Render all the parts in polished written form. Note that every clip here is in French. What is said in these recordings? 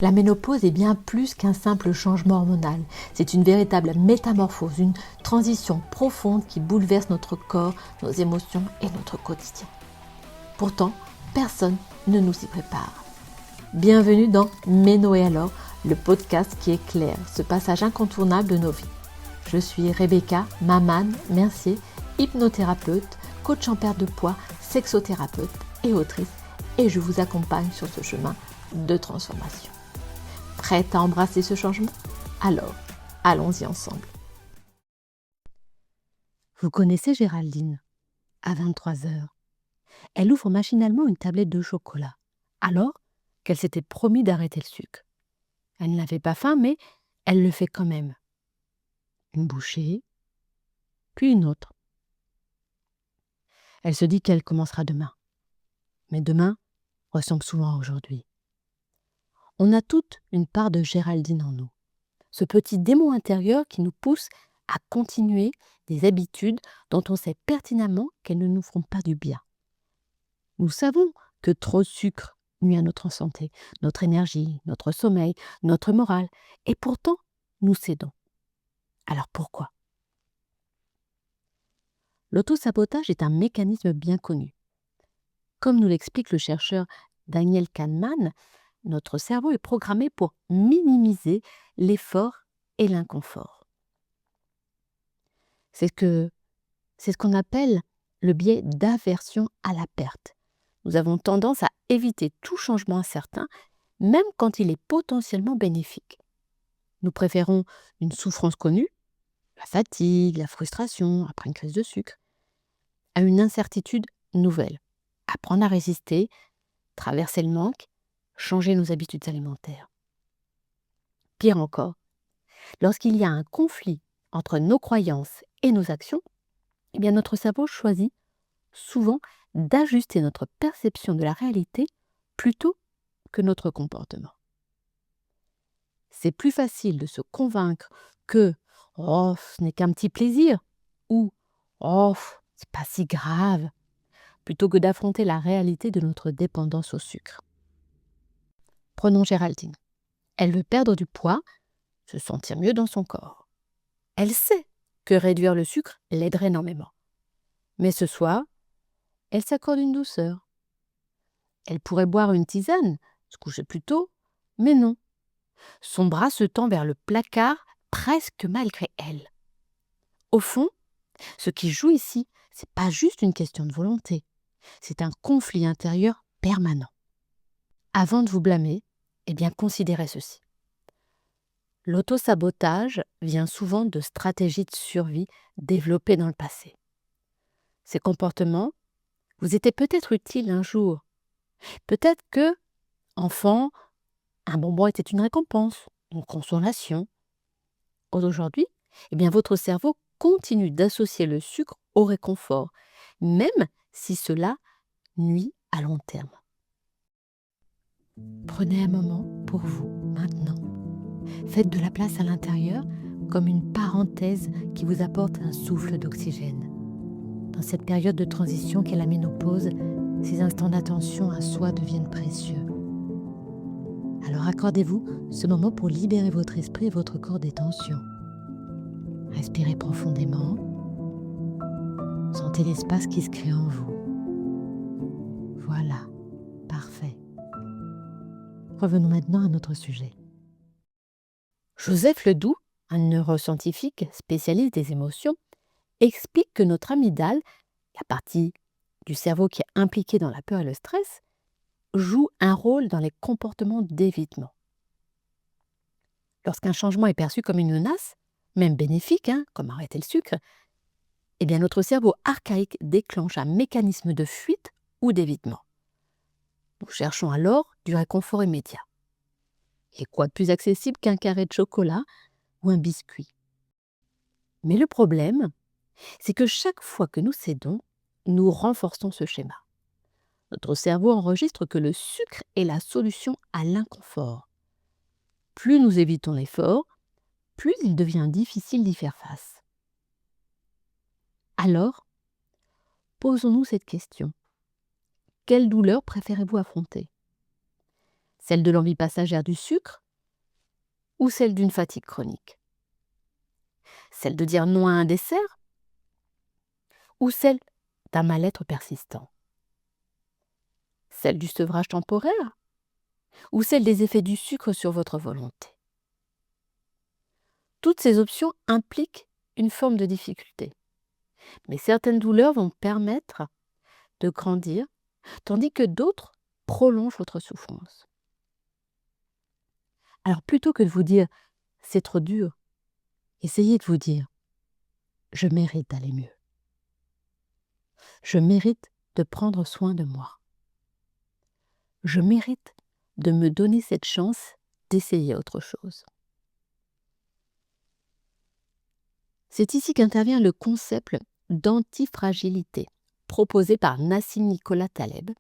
La ménopause est bien plus qu'un simple changement hormonal. C'est une véritable métamorphose, une transition profonde qui bouleverse notre corps, nos émotions et notre quotidien. Pourtant, personne ne nous y prépare. Bienvenue dans Méno et alors, le podcast qui éclaire ce passage incontournable de nos vies. Je suis Rebecca, maman, Mercier, hypnothérapeute, coach en perte de poids, sexothérapeute et autrice, et je vous accompagne sur ce chemin de transformation. Prête à embrasser ce changement? Alors, allons-y ensemble. Vous connaissez Géraldine? À 23h, elle ouvre machinalement une tablette de chocolat, alors qu'elle s'était promis d'arrêter le sucre. Elle n'avait pas faim, mais elle le fait quand même. Une bouchée, puis une autre. Elle se dit qu'elle commencera demain. Mais demain ressemble souvent à aujourd'hui. On a toute une part de Géraldine en nous. Ce petit démon intérieur qui nous pousse à continuer des habitudes dont on sait pertinemment qu'elles ne nous feront pas du bien. Nous savons que trop de sucre nuit à notre santé, notre énergie, notre sommeil, notre morale, et pourtant nous cédons. Alors pourquoi? L'autosabotage est un mécanisme bien connu. Comme nous l'explique le chercheur Daniel Kahneman, notre cerveau est programmé pour minimiser l'effort et l'inconfort. C'est ce qu'on appelle le biais d'aversion à la perte. Nous avons tendance à éviter tout changement incertain, même quand il est potentiellement bénéfique. Nous préférons une souffrance connue, la fatigue, la frustration après une crise de sucre, à une incertitude nouvelle. Apprendre à résister, traverser le manque, changer nos habitudes alimentaires. Pire encore, lorsqu'il y a un conflit entre nos croyances et nos actions, eh bien notre cerveau choisit souvent d'ajuster notre perception de la réalité plutôt que notre comportement. C'est plus facile de se convaincre que « oh, ce n'est qu'un petit plaisir » ou « oh, c'est pas si grave » plutôt que d'affronter la réalité de notre dépendance au sucre. Prenons Géraldine. Elle veut perdre du poids, se sentir mieux dans son corps. Elle sait que réduire le sucre l'aiderait énormément. Mais ce soir, elle s'accorde une douceur. Elle pourrait boire une tisane, se coucher plus tôt, mais non. Son bras se tend vers le placard presque malgré elle. Au fond, ce qui joue ici, c'est pas juste une question de volonté. C'est un conflit intérieur permanent. Avant de vous blâmer, eh bien considérez ceci. L'autosabotage vient souvent de stratégies de survie développées dans le passé. Ces comportements vous étaient peut-être utiles un jour. Peut-être que, enfant, un bonbon était une récompense, une consolation. Aujourd'hui, eh bien votre cerveau continue d'associer le sucre au réconfort, même si cela nuit à long terme. Prenez un moment pour vous, maintenant. Faites de la place à l'intérieur comme une parenthèse qui vous apporte un souffle d'oxygène. Dans cette période de transition qu'est la ménopause, ces instants d'attention à soi deviennent précieux. Alors accordez-vous ce moment pour libérer votre esprit et votre corps des tensions. Respirez profondément. Sentez l'espace qui se crée en vous. Voilà, parfait. Revenons maintenant à notre sujet. Joseph Ledoux, un neuroscientifique spécialiste des émotions, explique que notre amygdale, la partie du cerveau qui est impliquée dans la peur et le stress, joue un rôle dans les comportements d'évitement. Lorsqu'un changement est perçu comme une menace, même bénéfique, comme arrêter le sucre, eh bien notre cerveau archaïque déclenche un mécanisme de fuite ou d'évitement. Nous cherchons alors du réconfort immédiat. Et quoi de plus accessible qu'un carré de chocolat ou un biscuit? Mais le problème, c'est que chaque fois que nous cédons, nous renforçons ce schéma. Notre cerveau enregistre que le sucre est la solution à l'inconfort. Plus nous évitons l'effort, plus il devient difficile d'y faire face. Alors, posons-nous cette question. Quelle douleur préférez-vous affronter? Celle de l'envie passagère du sucre ou celle d'une fatigue chronique? Celle de dire non à un dessert ou celle d'un mal-être persistant? Celle du sevrage temporaire ou celle des effets du sucre sur votre volonté? Toutes ces options impliquent une forme de difficulté, mais certaines douleurs vont permettre de grandir, tandis que d'autres prolongent votre souffrance. Alors plutôt que de vous dire « c'est trop dur », essayez de vous dire « je mérite d'aller mieux. Je mérite de prendre soin de moi. Je mérite de me donner cette chance d'essayer autre chose. » C'est ici qu'intervient le concept d'antifragilité proposé par Nassim Nicolas Taleb.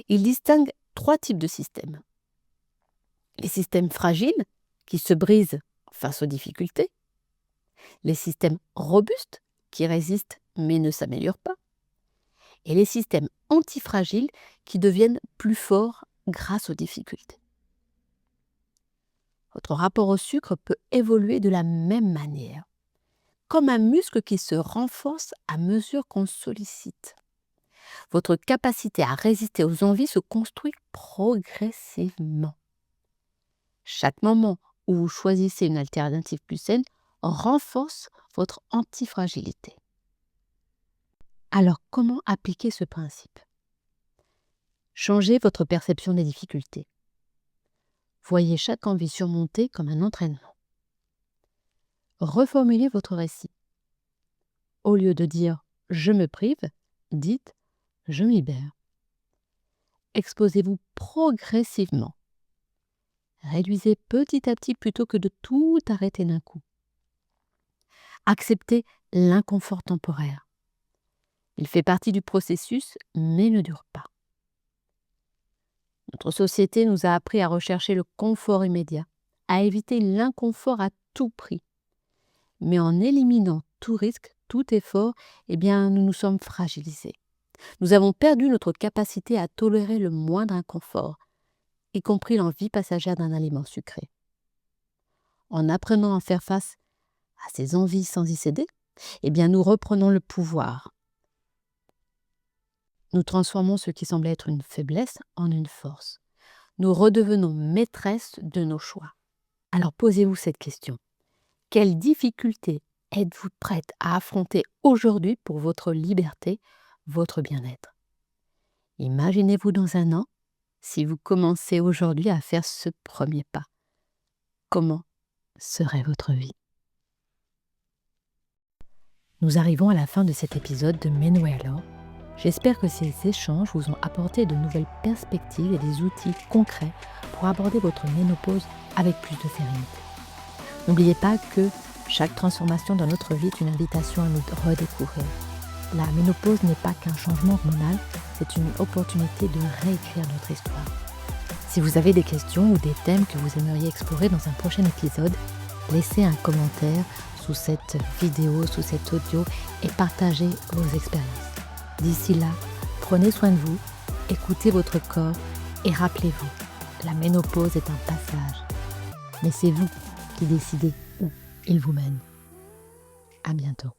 Il distingue 3 types de systèmes. Les systèmes fragiles qui se brisent face aux difficultés, les systèmes robustes qui résistent mais ne s'améliorent pas, et les systèmes antifragiles qui deviennent plus forts grâce aux difficultés. Votre rapport au sucre peut évoluer de la même manière, comme un muscle qui se renforce à mesure qu'on le sollicite. Votre capacité à résister aux envies se construit progressivement. Chaque moment où vous choisissez une alternative plus saine renforce votre antifragilité. Alors, comment appliquer ce principe? Changez votre perception des difficultés. Voyez chaque envie surmontée comme un entraînement. Reformulez votre récit. Au lieu de dire « je me prive », dites « je me libère ». Exposez-vous progressivement. Réduisez petit à petit plutôt que de tout arrêter d'un coup. Acceptez l'inconfort temporaire. Il fait partie du processus, mais ne dure pas. Notre société nous a appris à rechercher le confort immédiat, à éviter l'inconfort à tout prix. Mais en éliminant tout risque, tout effort, nous nous sommes fragilisés. Nous avons perdu notre capacité à tolérer le moindre inconfort, y compris l'envie passagère d'un aliment sucré. En apprenant à faire face à ces envies sans y céder, nous reprenons le pouvoir. Nous transformons ce qui semblait être une faiblesse en une force. Nous redevenons maîtresses de nos choix. Alors posez-vous cette question. Quelles difficultés êtes-vous prête à affronter aujourd'hui pour votre liberté, votre bien-être? Imaginez-vous dans un an, si vous commencez aujourd'hui à faire ce premier pas. Comment serait votre vie? Nous arrivons à la fin de cet épisode de Mais-nous alors. J'espère que ces échanges vous ont apporté de nouvelles perspectives et des outils concrets pour aborder votre ménopause avec plus de sérénité. N'oubliez pas que chaque transformation dans notre vie est une invitation à nous redécouvrir. La ménopause n'est pas qu'un changement hormonal, c'est une opportunité de réécrire notre histoire. Si vous avez des questions ou des thèmes que vous aimeriez explorer dans un prochain épisode, laissez un commentaire sous cette vidéo, sous cet audio et partagez vos expériences. D'ici là, prenez soin de vous, écoutez votre corps et rappelez-vous, la ménopause est un passage. Mais c'est vous qui décidez où il vous mène. À bientôt.